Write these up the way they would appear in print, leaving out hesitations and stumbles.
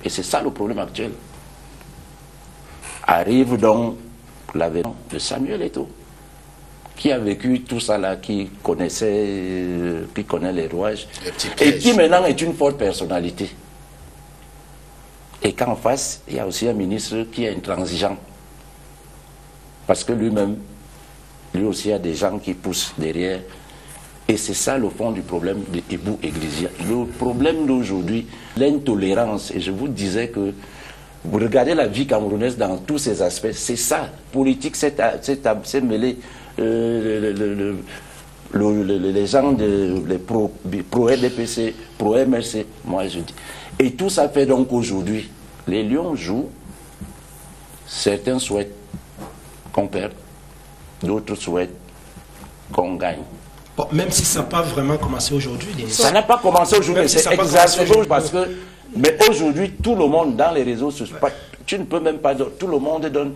Et c'est ça le problème actuel. Arrive donc l'avènement de Samuel Eto'o, qui a vécu tout ça là, qui connaît les rouages, et qui maintenant est une forte personnalité. Et qu'en face, il y a aussi un ministre qui est intransigeant. Parce que lui-même, lui aussi, il y a des gens qui poussent derrière. Et c'est ça le fond du problème de Ebou Églisia. Le problème d'aujourd'hui, l'intolérance. Et je vous disais que vous regardez la vie camerounaise dans tous ses aspects, c'est ça. Politique, c'est mêlé. Les gens, les pro-RDPC, pro-MRC, moi je dis. Et tout ça fait donc qu'aujourd'hui, les Lions jouent. Certains souhaitent qu'on perde, d'autres souhaitent qu'on gagne. Bon, même si ça n'a pas vraiment commencé aujourd'hui. Ça n'a pas commencé aujourd'hui, c'est exacerbé parce que... Mais aujourd'hui, tout le monde dans les réseaux sociaux, tu ne peux même pas... Tout le monde donne...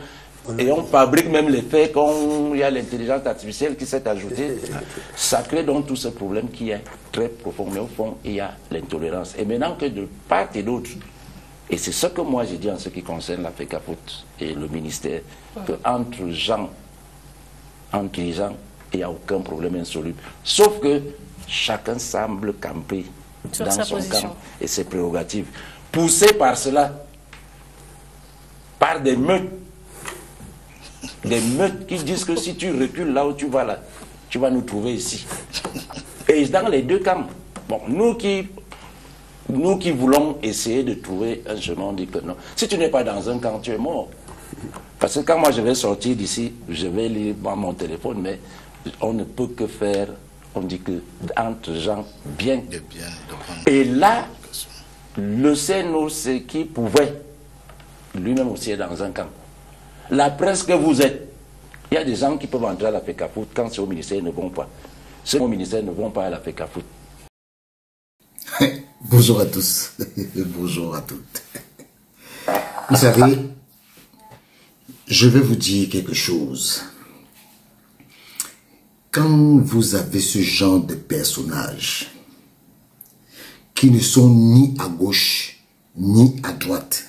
Et on fabrique même les faits quand il y a l'intelligence artificielle qui s'est ajoutée. Ça crée donc tout ce problème qui est très profond. Mais au fond, il y a l'intolérance. Et maintenant que de part et d'autre, et c'est ce que moi j'ai dit en ce qui concerne la FECAFOOT et le ministère, qu'entre les gens, il n'y a aucun problème insoluble. Sauf que chacun semble camper dans son camp et ses prérogatives. Poussé par cela, par des meutes qui disent que si tu recules là où tu vas là, tu vas nous trouver ici. Et dans les deux camps, bon, nous qui voulons essayer de trouver un chemin, on dit que non. Si tu n'es pas dans un camp, tu es mort. Parce que quand moi je vais sortir d'ici, je vais lire mon téléphone, mais on ne peut que faire, on dit que entre gens bien. Et là, le CNOC qui pouvait, lui-même aussi est dans un camp. La presse que vous êtes, il y a des gens qui peuvent entrer à la FECAFOOT quand c'est au ministère, ils ne vont pas. Ceux au ministère ne vont pas à la FECAFOOT. Bonjour à tous, bonjour à toutes. Vous savez, je vais vous dire quelque chose. Quand vous avez ce genre de personnages qui ne sont ni à gauche ni à droite,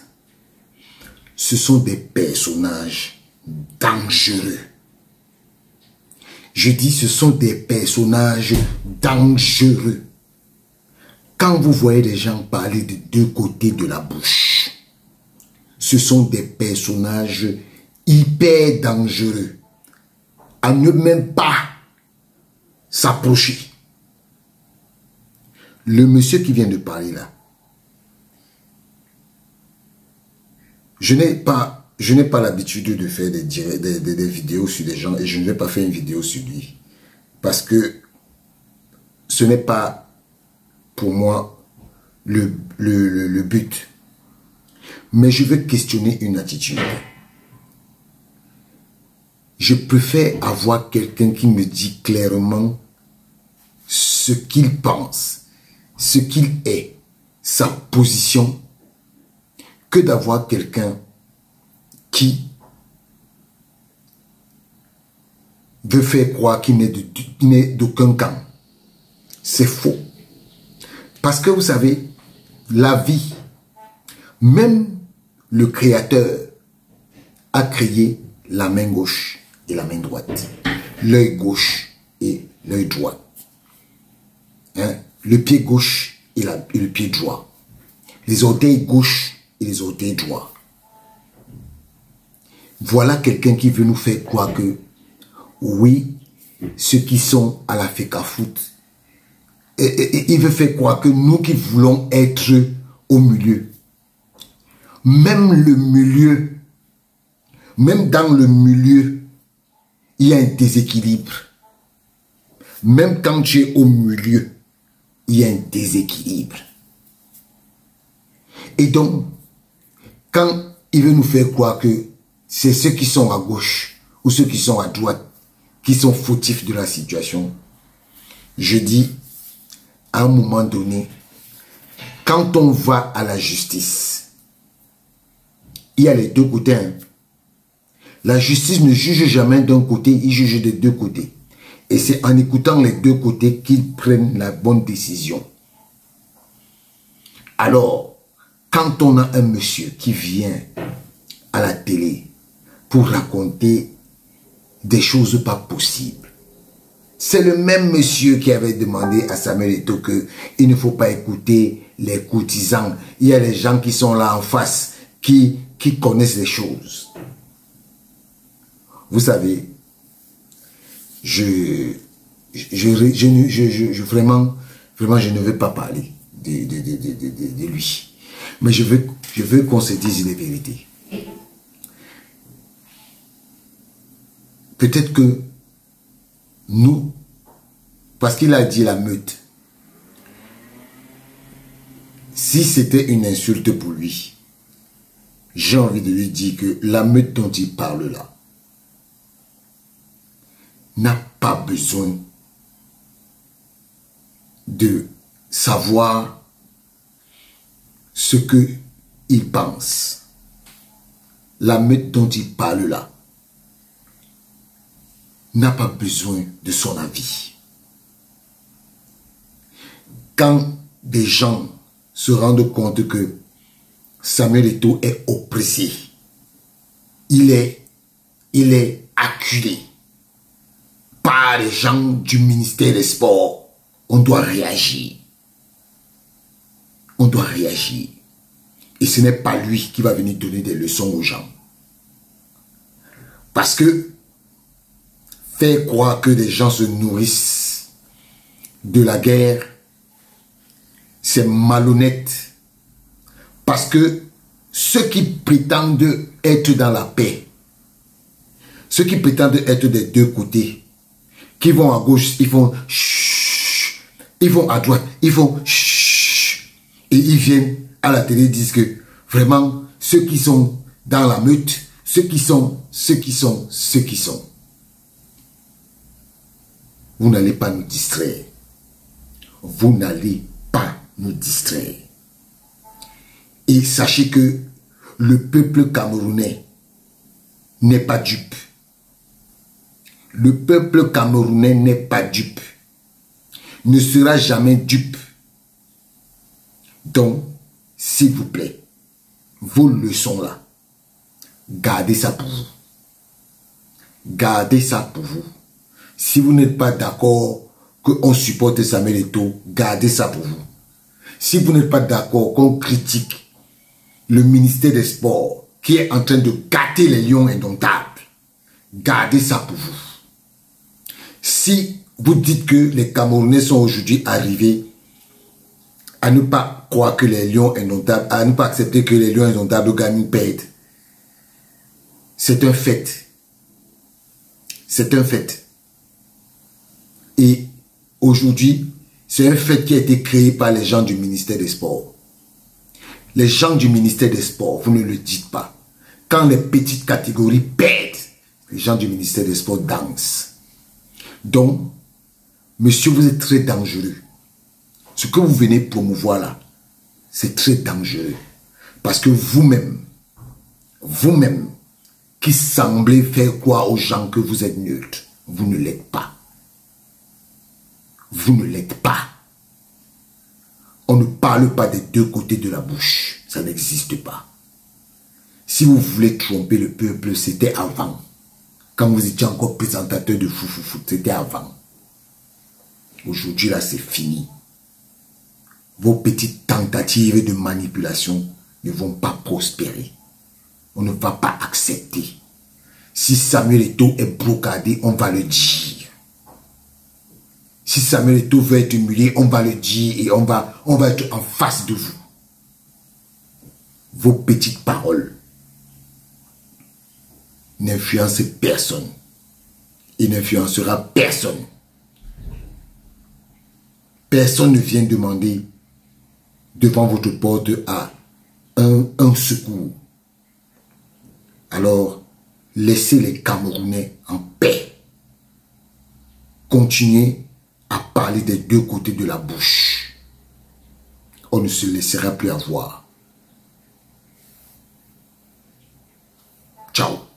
ce sont des personnages dangereux. Je dis ce sont des personnages dangereux. Quand vous voyez des gens parler de deux côtés de la bouche, ce sont des personnages hyper dangereux. À ne même pas s'approcher. Le monsieur qui vient de parler là, je n'ai pas l'habitude de faire des vidéos sur des gens et je ne vais pas faire une vidéo sur lui. Parce que ce n'est pas pour moi le but. Mais je veux questionner une attitude. Je préfère avoir quelqu'un qui me dit clairement ce qu'il pense, ce qu'il est, sa position, que d'avoir quelqu'un qui veut faire croire qu'il n'est d'aucun camp. C'est faux. Parce que vous savez, la vie, même le Créateur a créé la main gauche et la main droite, l'œil gauche et l'œil droit, hein? Le pied gauche et le pied droit, les orteils gauche et les orteils droits. Voilà quelqu'un qui veut nous faire croire que oui, ceux qui sont à la FECAFOOT, il veut faire croire que nous qui voulons être au milieu, même le milieu, même dans le milieu, il y a un déséquilibre. Même quand tu es au milieu, il y a un déséquilibre. Et donc, quand il veut nous faire croire que c'est ceux qui sont à gauche ou ceux qui sont à droite qui sont fautifs de la situation, je dis, à un moment donné, quand on va à la justice, il y a les deux côtés. Hein. La justice ne juge jamais d'un côté, il juge des deux côtés. Et c'est en écoutant les deux côtés qu'ils prennent la bonne décision. Alors, quand on a un monsieur qui vient à la télé pour raconter des choses pas possibles, c'est le même monsieur qui avait demandé à Samuel Eto'o qu'il ne faut pas écouter les courtisans. Il y a des gens qui sont là en face, qui connaissent les choses. Vous savez, vraiment, je ne veux pas parler de lui. Mais je veux qu'on se dise les vérités. Peut-être que nous, parce qu'il a dit la meute, si c'était une insulte pour lui, j'ai envie de lui dire que la meute dont il parle là n'a pas besoin de savoir ce qu'il pense. La meute dont il parle là n'a pas besoin de son avis. Quand des gens se rendent compte que Samuel Eto'o est oppressé, il est acculé par les gens du ministère des Sports, on doit réagir. On doit réagir. Et ce n'est pas lui qui va venir donner des leçons aux gens. Parce que faire croire que des gens se nourrissent de la guerre, c'est malhonnête. Parce que ceux qui prétendent être dans la paix, ceux qui prétendent être des deux côtés, qui vont à gauche, ils font chut, ils vont à droite, ils font chut, et ils viennent à la télé et disent que vraiment ceux qui sont dans la meute, ceux qui sont. Vous n'allez pas nous distraire. Vous n'allez pas nous distraire. Et sachez que le peuple camerounais n'est pas dupe. Le peuple camerounais n'est pas dupe. Ne sera jamais dupe. Donc, s'il vous plaît, vos leçons là, gardez ça pour vous. Gardez ça pour vous. Si vous n'êtes pas d'accord qu'on supporte Samuel Eto'o, gardez ça pour vous. Si vous n'êtes pas d'accord qu'on critique le ministère des Sports qui est en train de gâter les lions indomptables, gardez ça pour vous. Si vous dites que les Camerounais sont aujourd'hui arrivés à ne pas croire que les lions indomptables, à ne pas accepter que les lions indomptables gagnent, perdent, c'est un fait. C'est un fait. Et aujourd'hui, c'est un fait qui a été créé par les gens du ministère des Sports. Les gens du ministère des Sports, vous ne le dites pas. Quand les petites catégories perdent, les gens du ministère des Sports dansent. Donc, monsieur, vous êtes très dangereux. Ce que vous venez promouvoir là, c'est très dangereux. Parce que vous-même, qui semblez faire croire aux gens que vous êtes neutre, vous ne l'êtes pas. Vous ne l'êtes pas. On ne parle pas des deux côtés de la bouche. Ça n'existe pas. Si vous voulez tromper le peuple, c'était avant. Quand vous étiez encore présentateur de foufoufout, c'était avant. Aujourd'hui, là, c'est fini. Vos petites tentatives de manipulation ne vont pas prospérer. On ne va pas accepter. Si Samuel Eto'o est brocadé, on va le dire. Si Samuel Eto'o veut être humilié, on va le dire et on va être en face de vous. Vos petites paroles n'influencent personne. Il n'influencera personne. Personne ne vient demander devant votre porte à un secours. Alors, laissez les Camerounais en paix. Continuez à parler des deux côtés de la bouche. On ne se laissera plus avoir. Ciao.